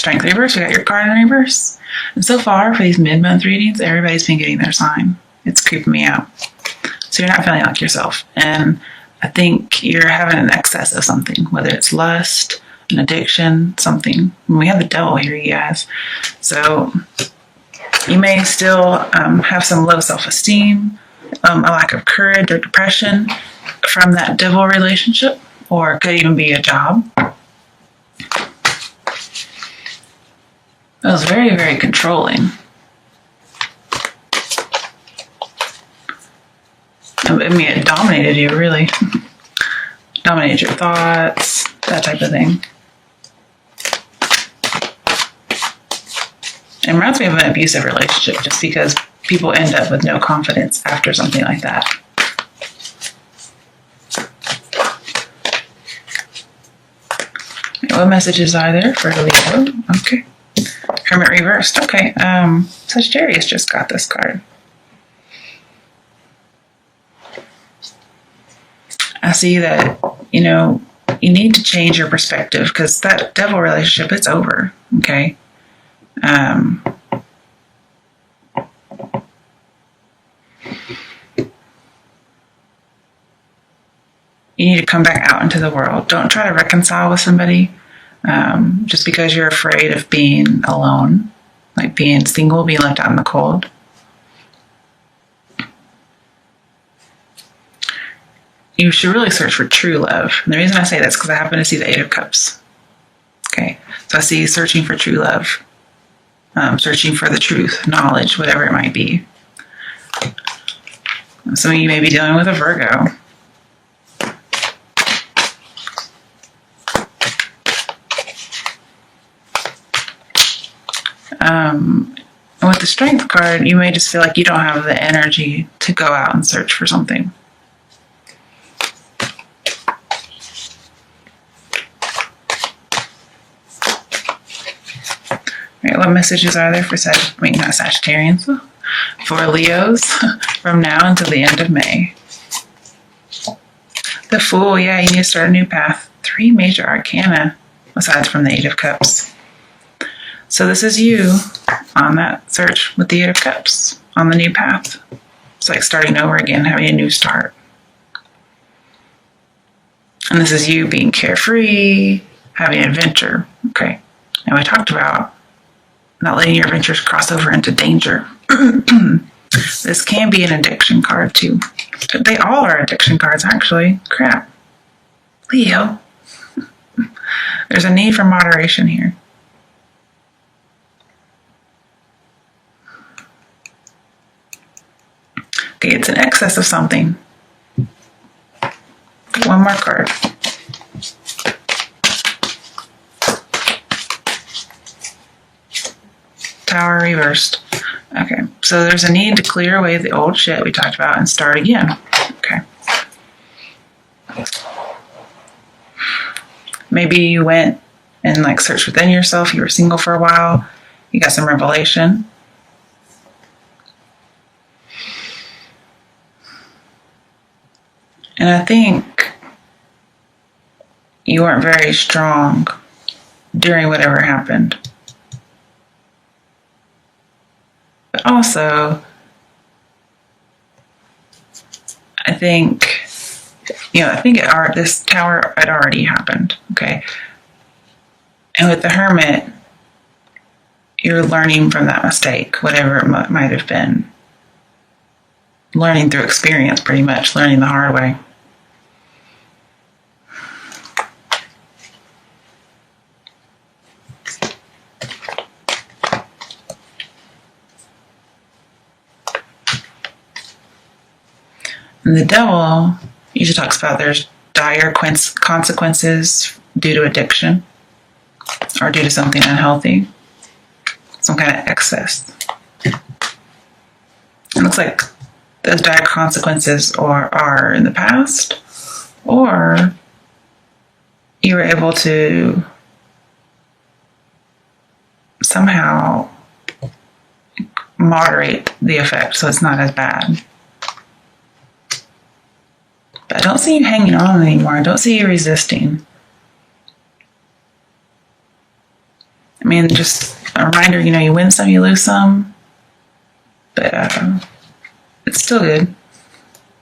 Strength reverse, we got your card in reverse. And so far, for these mid-month readings, everybody's been getting their sign. It's creeping me out. So you're not feeling like yourself. And I think you're having an excess of something, whether it's lust, an addiction, something. And we have the devil here, you guys. So you may still have some low self-esteem, a lack of courage or depression from that devil relationship, or it could even be a job. It was very, very controlling. I mean, it dominated you, really. Dominated your thoughts, that type of thing. It reminds me of an abusive relationship, just because people end up with no confidence after something like that. What messages are there for Leo? Okay. Hermit reversed. Okay. Sagittarius just got this card. I see that, you need to change your perspective, because that devil relationship, it's over. Okay. You need to come back out into the world. Don't try to reconcile with somebody just because you're afraid of being alone, like being single, being left out in the cold. You should really search for true love. And the reason I say that's because I happen to see the Eight of Cups. Okay, so I see searching for true love, searching for the truth, knowledge, whatever it might be. Some of you may be dealing with a Virgo. And with the Strength card, you may just feel like you don't have the energy to go out and search for something. Right, what messages are there for not Sagittarians, for Leos from now until the end of May? The Fool, yeah, you need to start a new path. 3 major arcana, aside from the Eight of Cups. So this is you on that search with the Eight of Cups, on the new path. It's like starting over again, having a new start. And this is you being carefree, having an adventure. Okay, now we talked about not letting your adventures cross over into danger. This can be an addiction card too. They all are addiction cards, actually. Crap. Leo. There's a need for moderation here. Okay, it's an excess of something. One more card. Tower reversed. Okay, so there's a need to clear away the old shit we talked about and start again. Okay. Maybe you went and searched within yourself. You were single for a while. You got some revelation. And I think you weren't very strong during whatever happened. But also, I think this tower had already happened, okay? And with the Hermit, you're learning from that mistake, whatever it might have been. Learning through experience, pretty much, learning the hard way. And the devil usually talks about there's dire consequences due to addiction or due to something unhealthy, some kind of excess. It looks like those dire consequences are in the past, or you were able to somehow moderate the effect so it's not as bad. But I don't see you hanging on anymore. I don't see you resisting. mean, just a reminder, you win some, you lose some. But it's still good.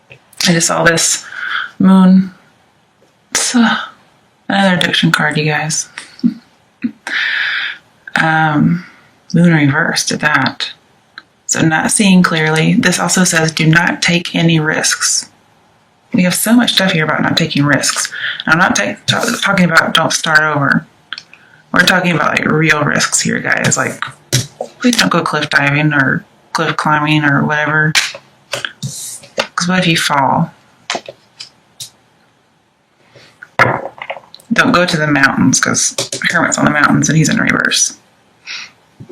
I just saw this moon. It's another addiction card, you guys. Moon reversed at that. So not seeing clearly. This also says do not take any risks. We have so much stuff here about not taking risks. I'm not talking about don't start over. We're talking about like real risks here, guys. Like, please don't go cliff diving or cliff climbing or whatever. Because what if you fall? Don't go to the mountains, because Hermit's on the mountains and he's in reverse.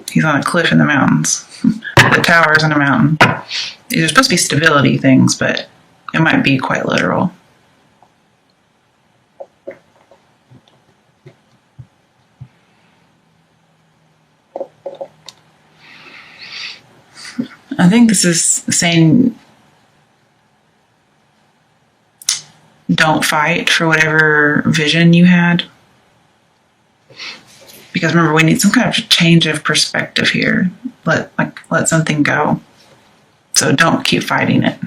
He's on a cliff in the mountains. The tower's on a mountain. These are supposed to be stability things, but it might be quite literal. I think this is saying don't fight for whatever vision you had. Because remember, we need some kind of change of perspective here. Let something go. So don't keep fighting it.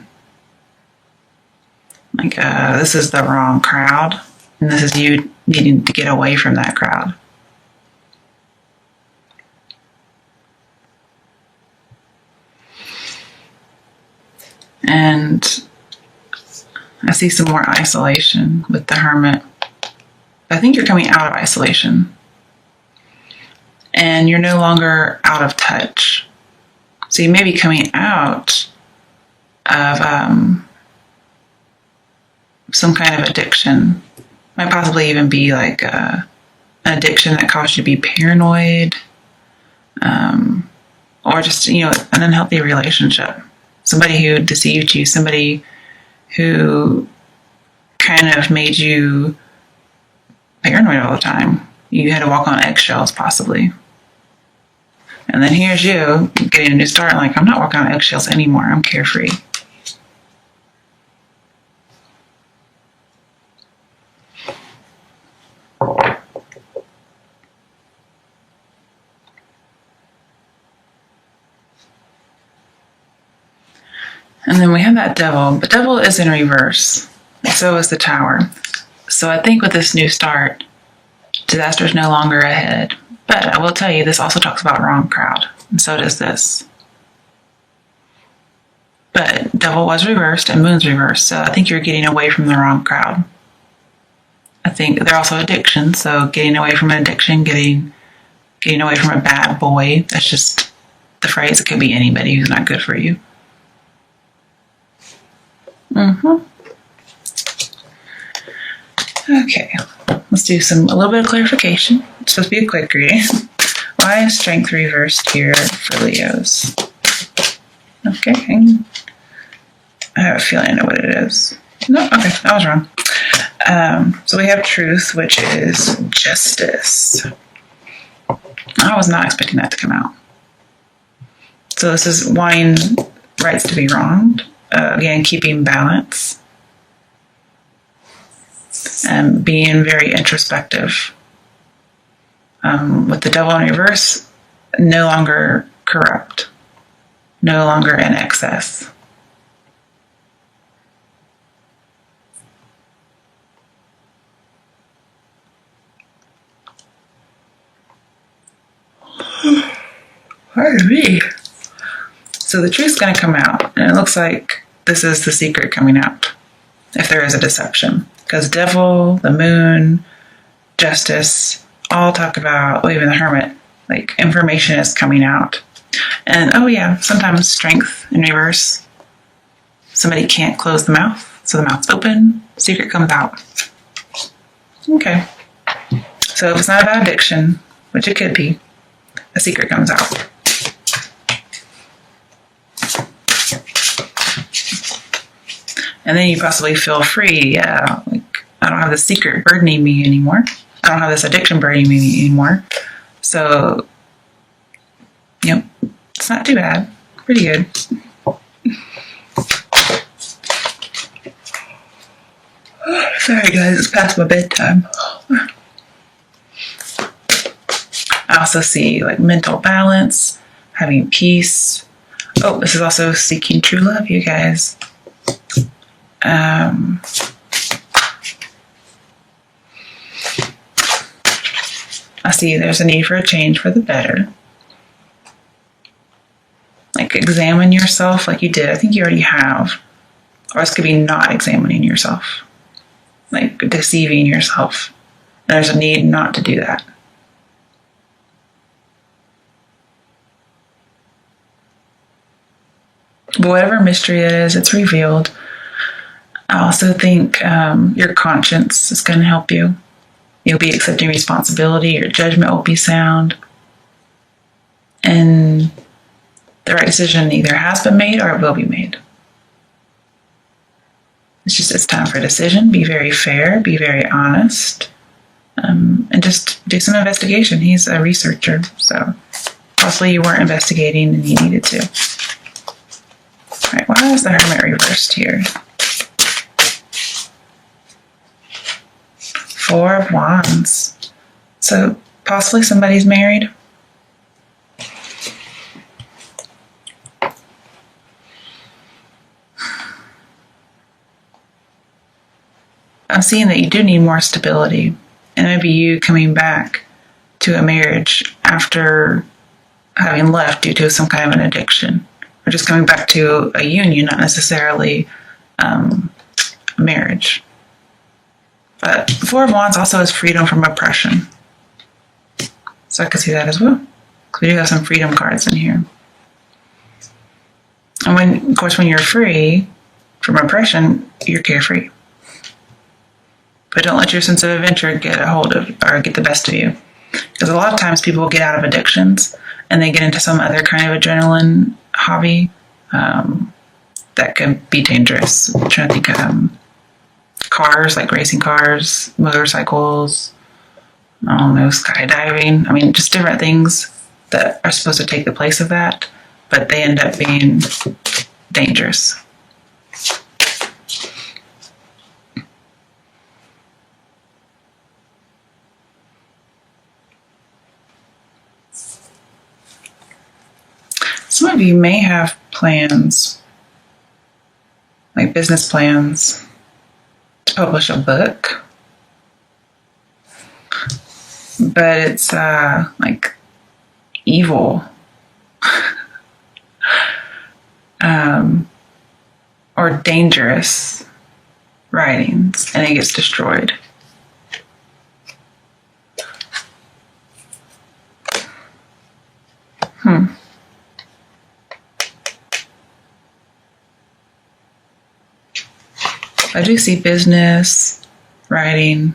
This is the wrong crowd. And this is you needing to get away from that crowd. And I see some more isolation with the Hermit. I think you're coming out of isolation. And you're no longer out of touch. So you may be coming out of some kind of addiction. Might possibly even be like an addiction that caused you to be paranoid. Or just, an unhealthy relationship. Somebody who deceived you. Somebody who kind of made you paranoid all the time. You had to walk on eggshells, possibly. And then here's you getting a new start, like, I'm not walking on eggshells anymore. I'm carefree. And then we have that Devil. The Devil is in reverse. So is the Tower. So I think with this new start, disaster is no longer ahead. But I will tell you, this also talks about wrong crowd. And so does this. But Devil was reversed and Moon's reversed. So I think you're getting away from the wrong crowd. I think they're also addictions. So getting away from an addiction, getting away from a bad boy. That's just the phrase. It could be anybody who's not good for you. Okay, let's do a little bit of clarification. It's supposed to be a quick reading. Why is strength reversed here for Leos? Okay, I have a feeling I know what it is. No, okay, I was wrong. So we have truth, which is justice. I was not expecting that to come out. So this is wanting rights to be wronged. Again, keeping balance. And being very introspective. With the Devil in reverse, no longer corrupt. No longer in excess. Pardon me. So the truth's going to come out, and it looks like this is the secret coming out, if there is a deception. Because Devil, the Moon, Justice, all talk about, even the Hermit, like information is coming out. And oh yeah, sometimes strength in reverse. Somebody can't close the mouth, so the mouth's open, secret comes out. Okay. So if it's not about addiction, which it could be, a secret comes out. And then you possibly feel free. Yeah, like I don't have this secret burdening me anymore. I don't have this addiction burdening me anymore. So, it's not too bad. Pretty good. Sorry guys, it's past my bedtime. I also see like mental balance, having peace. Oh, this is also seeking true love, you guys. I see there's a need for a change for the better. Like examine yourself like you did. I think you already have. Or this could be not examining yourself. Like deceiving yourself. There's a need not to do that. But whatever mystery it is, it's revealed. I also think your conscience is going to help you. You'll be accepting responsibility. Your judgment will be sound. And the right decision either has been made or it will be made. It's time for a decision. Be very fair. Be very honest. And just do some investigation. He's a researcher, so possibly you weren't investigating and you needed to. All right, why is the Hermit reversed here? 4 of Wands. So possibly somebody's married. I'm seeing that you do need more stability. And maybe you coming back to a marriage after having left due to some kind of an addiction. Or just coming back to a union, not necessarily a marriage. But 4 of Wands also has freedom from oppression. So I could see that as well. Because we do have some freedom cards in here. And when you're free from oppression, you're carefree. But don't let your sense of adventure get a hold of or get the best of you. Because a lot of times people get out of addictions and they get into some other kind of adrenaline hobby that can be dangerous. I'm trying to think of cars, like racing cars, motorcycles, I don't know, skydiving. I mean, just different things that are supposed to take the place of that, but they end up being dangerous. Some of you may have plans, like business plans, to publish a book, but it's like evil or dangerous writings, and it gets destroyed. I do see business, writing.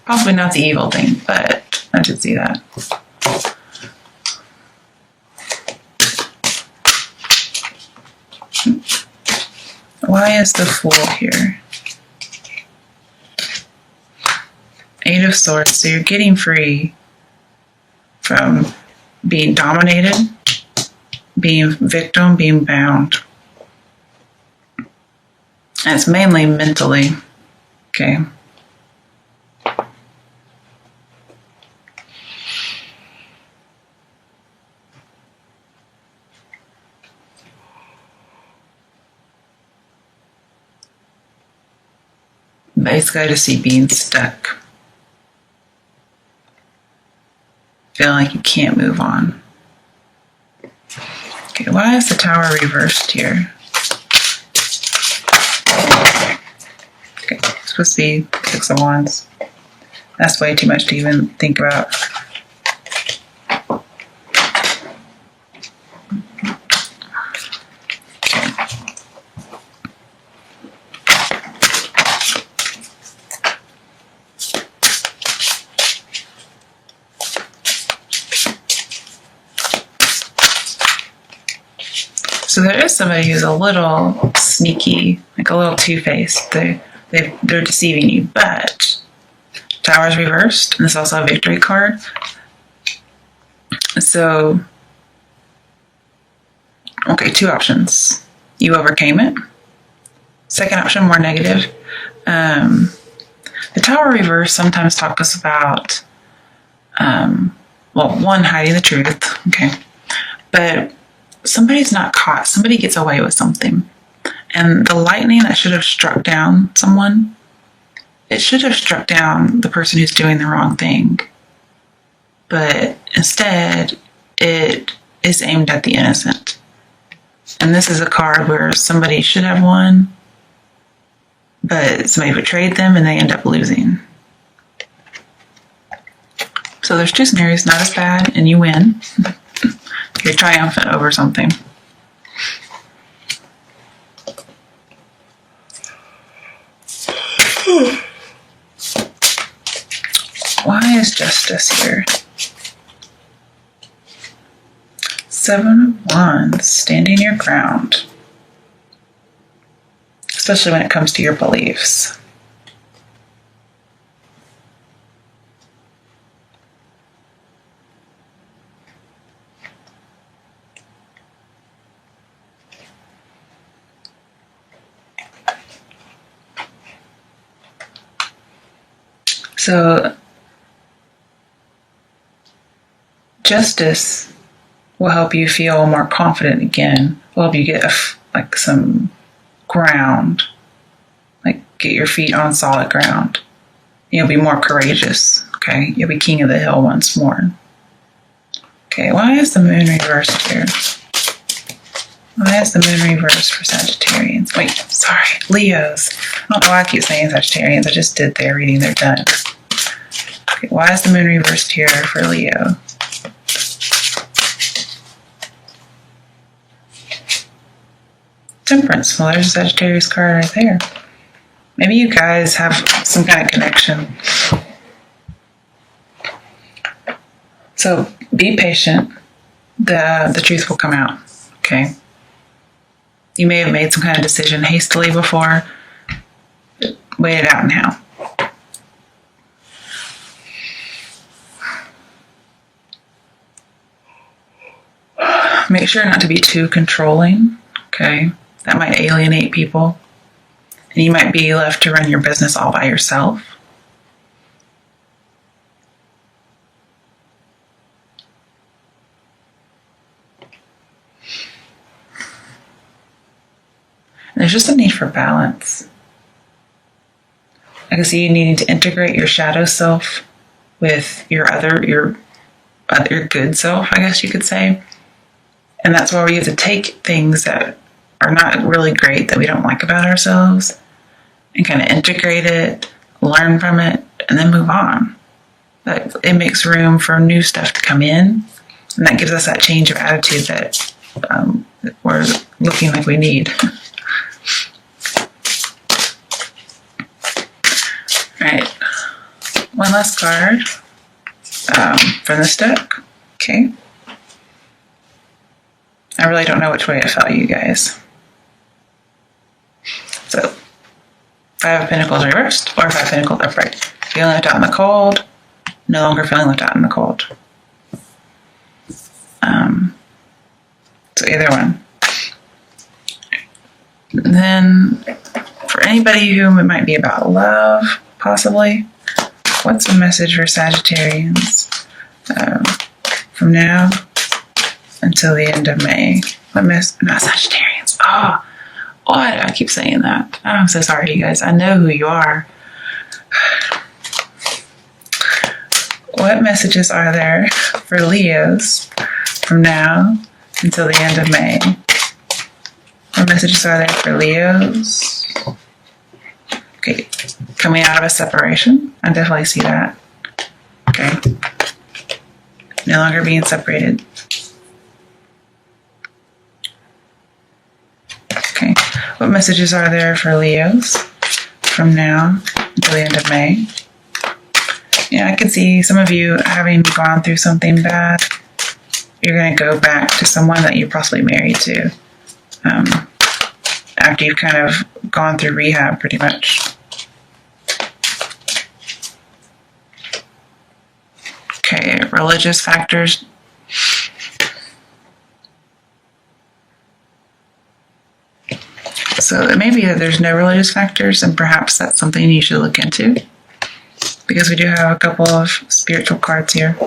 Possibly not the evil thing, but I did see that. Why is the Fool here? 8 of Swords. So you're getting free from being dominated, being victim, being bound. And it's mainly mentally. Okay. Basically, I just see being stuck. Feeling like you can't move on. Okay, why is the Tower reversed here? Okay, it's supposed to be 6 of Wands. That's way too much to even think about. So there is somebody who's a little sneaky, like a little two-faced. They're deceiving you, but Tower's reversed, and it's also a victory card. So, okay, 2 options. You overcame it. Second option, more negative. The Tower reverse sometimes talks about, one, hiding the truth, okay, but somebody's not caught. Somebody gets away with something. And the lightning that should have struck down someone, it should have struck down the person who's doing the wrong thing. But instead, it is aimed at the innocent. And this is a card where somebody should have won, but somebody betrayed them and they end up losing. So there's two scenarios, not as bad, and you win. You're triumphant over something. Why is justice here? 7 of Wands, standing your ground. Especially when it comes to your beliefs. So, justice will help you feel more confident again. Will help you get some ground, like get your feet on solid ground. You'll be more courageous. Okay, you'll be king of the hill once more. Okay, why is the moon reversed here? Why is the moon reversed for Sagittarians? Wait, sorry, Leos. I don't know why I keep saying Sagittarians. I just did their reading. They're done. Okay, why is the moon reversed here for Leo? Temperance. Well, there's a Sagittarius card right there. Maybe you guys have some kind of connection. So be patient. The truth will come out. Okay. You may have made some kind of decision hastily before. Wait it out now. Make sure not to be too controlling. Okay. That might alienate people. And you might be left to run your business all by yourself. There's just a need for balance. I can see you needing to integrate your shadow self with your good self, I guess you could say. And that's why we have to take things that are not really great, that we don't like about ourselves, and kind of integrate it, learn from it, and then move on. But it makes room for new stuff to come in, and that gives us that change of attitude that we're looking like we need. Right. One last card from this deck. Okay. I really don't know which way it fell, you guys. So, 5 of Pentacles reversed, or 5 of Pentacles upright. Feeling left out in the cold, no longer feeling left out in the cold. So either one. And then, for anybody whom it might be about love, possibly, what's a message for Sagittarians from now until the end of May? Not Sagittarians. Oh, why do I keep saying that? Oh, I'm so sorry, you guys. I know who you are. What messages are there for Leos from now until the end of May? What messages are there for Leos? Okay, coming out of a separation. I definitely see that. Okay. No longer being separated. Okay. What messages are there for Leos from now until the end of May? Yeah, I can see some of you having gone through something bad. You're going to go back to someone that you're possibly married to after you've kind of gone through rehab pretty much. Okay, religious factors. So it may be that there's no religious factors, and perhaps that's something you should look into. because we do have a couple of spiritual cards here.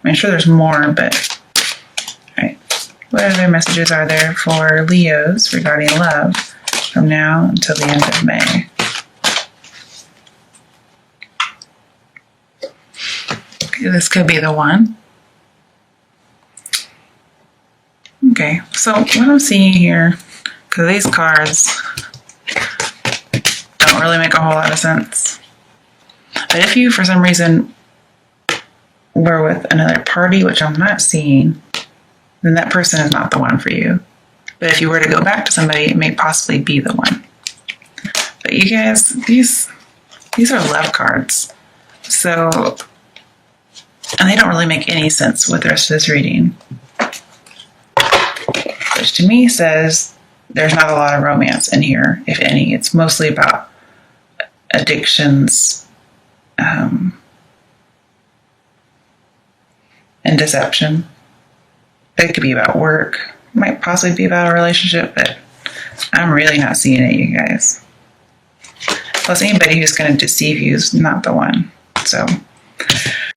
I'm sure there's more, but all right. What other messages are there for Leos regarding love from now until the end of May? Okay, this could be the one. Okay, so what I'm seeing here, because these cards don't really make a whole lot of sense. But if you, for some reason, were with another party, which I'm not seeing, then that person is not the one for you. But if you were to go back to somebody, it may possibly be the one. But you guys, these are love cards. So, and they don't really make any sense with the rest of this reading. Which to me says there's not a lot of romance in here, if any. It's mostly about addictions and deception. It could be about work. It might possibly be about a relationship, but I'm really not seeing it, you guys. Plus, anybody who's going to deceive you is not the one. So